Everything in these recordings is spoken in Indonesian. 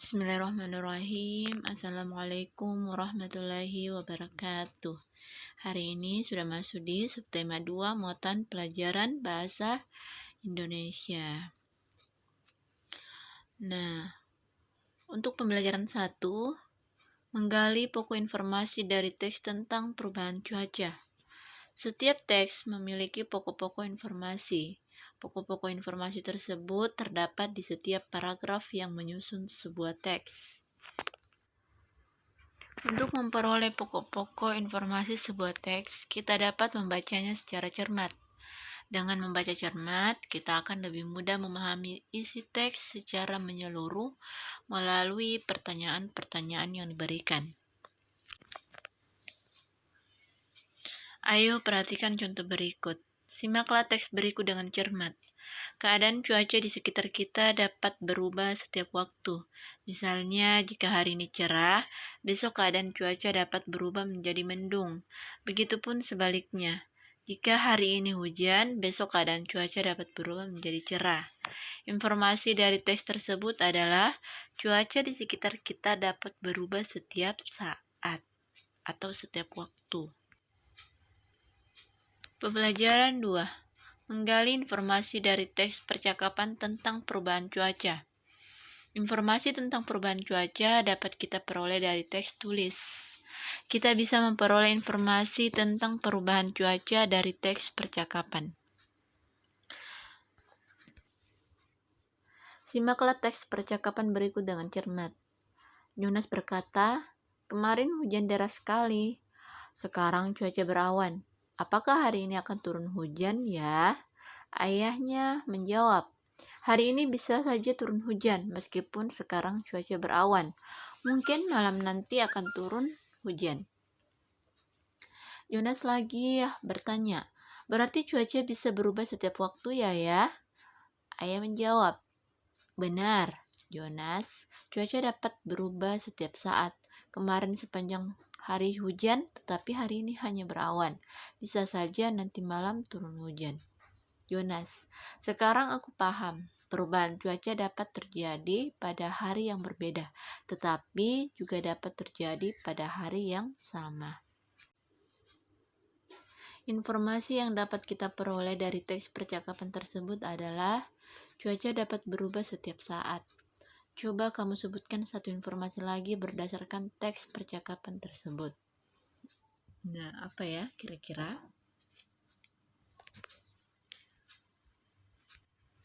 Bismillahirrahmanirrahim. Assalamualaikum warahmatullahi wabarakatuh. Hari ini sudah masuk di subtema 2 muatan pelajaran bahasa Indonesia. Nah, untuk pembelajaran 1, menggali pokok informasi dari teks tentang perubahan cuaca. Setiap teks memiliki pokok-pokok informasi. Pokok-pokok informasi tersebut terdapat di setiap paragraf yang menyusun sebuah teks. Untuk memperoleh pokok-pokok informasi sebuah teks, kita dapat membacanya secara cermat. Dengan membaca cermat, kita akan lebih mudah memahami isi teks secara menyeluruh melalui pertanyaan-pertanyaan yang diberikan. Ayo perhatikan contoh berikut. Simaklah teks berikut dengan cermat. Keadaan cuaca di sekitar kita dapat berubah setiap waktu. Misalnya, jika hari ini cerah, besok keadaan cuaca dapat berubah menjadi mendung. Begitupun sebaliknya. Jika hari ini hujan, besok keadaan cuaca dapat berubah menjadi cerah. Informasi dari teks tersebut adalah cuaca di sekitar kita dapat berubah setiap saat atau setiap waktu. Pembelajaran 2. Menggali informasi dari teks percakapan tentang perubahan cuaca. Informasi tentang perubahan cuaca dapat kita peroleh dari teks tulis. Kita bisa memperoleh informasi tentang perubahan cuaca dari teks percakapan. Simaklah teks percakapan berikut dengan cermat. Jonas berkata, "Kemarin hujan deras sekali. Sekarang cuaca berawan. Apakah hari ini akan turun hujan ya?" Ayahnya menjawab, "Hari ini bisa saja turun hujan, meskipun sekarang cuaca berawan. Mungkin malam nanti akan turun hujan." Jonas lagi bertanya, "Berarti cuaca bisa berubah setiap waktu ya?" Ayah menjawab, "Benar, Jonas. Cuaca dapat berubah setiap saat. Kemarin sepanjang hari hujan, tetapi hari ini hanya berawan. Bisa saja nanti malam turun hujan." Jonas, "Sekarang aku paham. Perubahan cuaca dapat terjadi pada hari yang berbeda, tetapi juga dapat terjadi pada hari yang sama." Informasi yang dapat kita peroleh dari teks percakapan tersebut adalah cuaca dapat berubah setiap saat. Coba kamu sebutkan satu informasi lagi berdasarkan teks percakapan tersebut. Nah, apa ya kira-kira?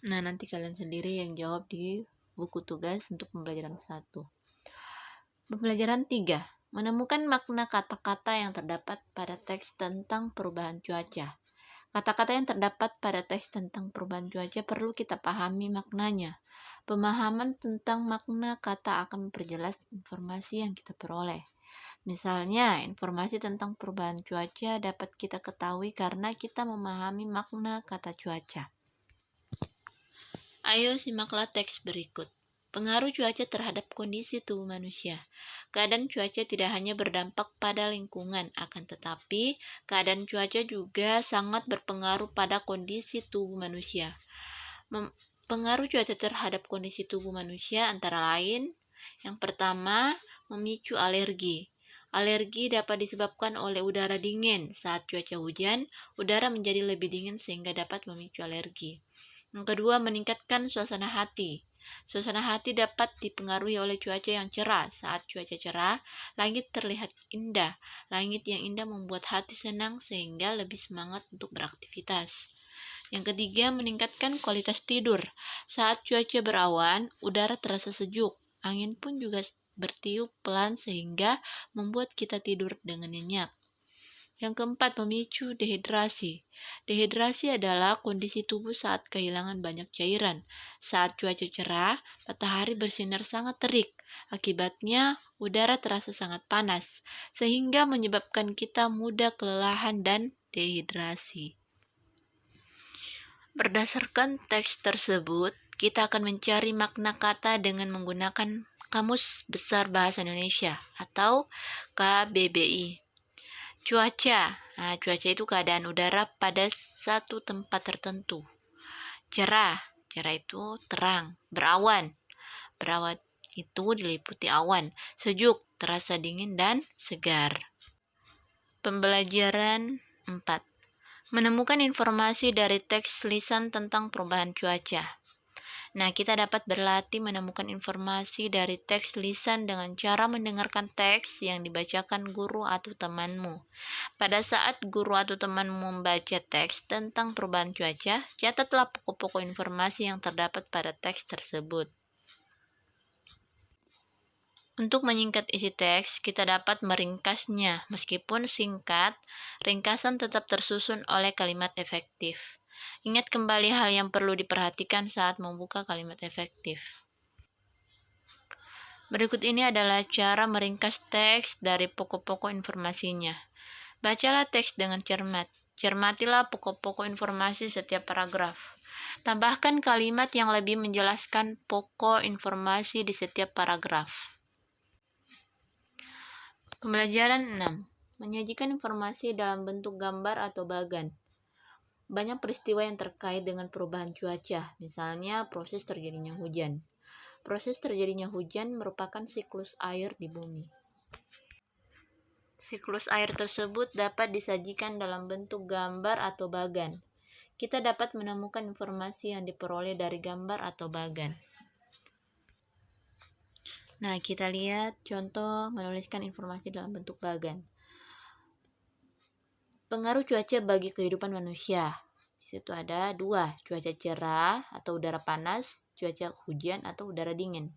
Nah, nanti kalian sendiri yang jawab di buku tugas untuk pembelajaran 1. Pembelajaran 3. Menemukan makna kata-kata yang terdapat pada teks tentang perubahan cuaca. Kata-kata yang terdapat pada teks tentang perubahan cuaca perlu kita pahami maknanya. Pemahaman tentang makna kata akan memperjelas informasi yang kita peroleh. Misalnya, informasi tentang perubahan cuaca dapat kita ketahui karena kita memahami makna kata cuaca. Ayo simaklah teks berikut. Pengaruh cuaca terhadap kondisi tubuh manusia. Keadaan cuaca tidak hanya berdampak pada lingkungan, akan tetapi keadaan cuaca juga sangat berpengaruh pada kondisi tubuh manusia. Pengaruh cuaca terhadap kondisi tubuh manusia antara lain, yang pertama, memicu alergi. Alergi dapat disebabkan oleh udara dingin. Saat cuaca hujan, udara menjadi lebih dingin sehingga dapat memicu alergi. Yang kedua, meningkatkan suasana hati. Suasana hati dapat dipengaruhi oleh cuaca yang cerah. Saat cuaca cerah, langit terlihat indah. Langit yang indah membuat hati senang sehingga lebih semangat untuk beraktivitas. Yang ketiga, meningkatkan kualitas tidur. Saat cuaca berawan, udara terasa sejuk. Angin pun juga bertiup pelan sehingga membuat kita tidur dengan nyenyak. Yang keempat, memicu dehidrasi. Dehidrasi adalah kondisi tubuh saat kehilangan banyak cairan. Saat cuaca cerah, matahari bersinar sangat terik. Akibatnya, udara terasa sangat panas, sehingga menyebabkan kita mudah kelelahan dan dehidrasi. Berdasarkan teks tersebut, kita akan mencari makna kata dengan menggunakan Kamus Besar Bahasa Indonesia atau KBBI. Cuaca. Cuaca itu keadaan udara pada satu tempat tertentu. Cerah. Cerah itu terang. Berawan. Berawan itu diliputi awan, sejuk, terasa dingin dan segar. Pembelajaran 4. Menemukan informasi dari teks lisan tentang perubahan cuaca. Nah, kita dapat berlatih menemukan informasi dari teks lisan dengan cara mendengarkan teks yang dibacakan guru atau temanmu. Pada saat guru atau temanmu membaca teks tentang perubahan cuaca, catatlah pokok-pokok informasi yang terdapat pada teks tersebut. Untuk menyingkat isi teks, kita dapat meringkasnya. Meskipun singkat, ringkasan tetap tersusun oleh kalimat efektif. Ingat kembali hal yang perlu diperhatikan saat membuka kalimat efektif. Berikut ini adalah cara meringkas teks dari pokok-pokok informasinya. Bacalah teks dengan cermat. Cermatilah pokok-pokok informasi setiap paragraf. Tambahkan kalimat yang lebih menjelaskan pokok informasi di setiap paragraf. Pembelajaran 6. Menyajikan informasi dalam bentuk gambar atau bagan. Banyak peristiwa yang terkait dengan perubahan cuaca, misalnya proses terjadinya hujan. Proses terjadinya hujan merupakan siklus air di bumi. Siklus air tersebut dapat disajikan dalam bentuk gambar atau bagan. Kita dapat menemukan informasi yang diperoleh dari gambar atau bagan. Nah, kita lihat contoh menuliskan informasi dalam bentuk bagan. Pengaruh cuaca bagi kehidupan manusia. Di situ ada 2, cuaca cerah atau udara panas, cuaca hujan atau udara dingin.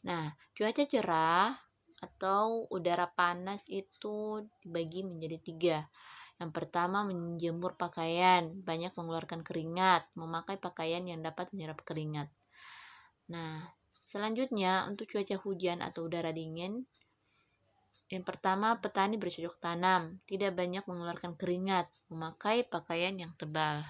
Nah, cuaca cerah atau udara panas itu dibagi menjadi 3. Yang pertama, menjemur pakaian, banyak mengeluarkan keringat, memakai pakaian yang dapat menyerap keringat. Nah, selanjutnya untuk cuaca hujan atau udara dingin, yang pertama, petani bercocok tanam, tidak banyak mengeluarkan keringat, memakai pakaian yang tebal.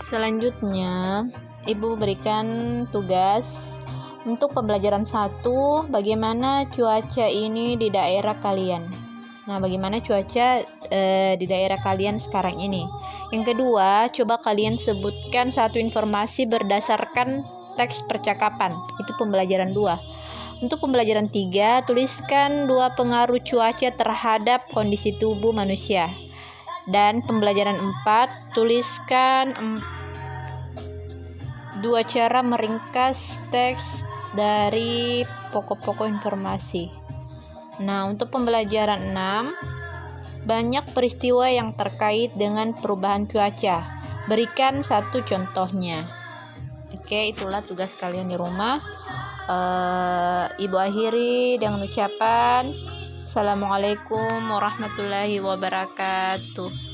Selanjutnya, Ibu berikan tugas untuk pembelajaran 1, bagaimana cuaca ini di daerah kalian. Nah, bagaimana cuaca di daerah kalian sekarang ini. Yang kedua, coba kalian sebutkan satu informasi berdasarkan teks percakapan. Itu pembelajaran 2. Untuk pembelajaran 3, tuliskan 2 pengaruh cuaca terhadap kondisi tubuh manusia. Dan pembelajaran 4, tuliskan 2 cara meringkas teks dari pokok-pokok informasi. Nah, untuk pembelajaran 6, banyak peristiwa yang terkait dengan perubahan cuaca. Berikan 1 contohnya. Oke, itulah tugas kalian di rumah. Ibu akhiri dengan ucapan Assalamualaikum warahmatullahi wabarakatuh.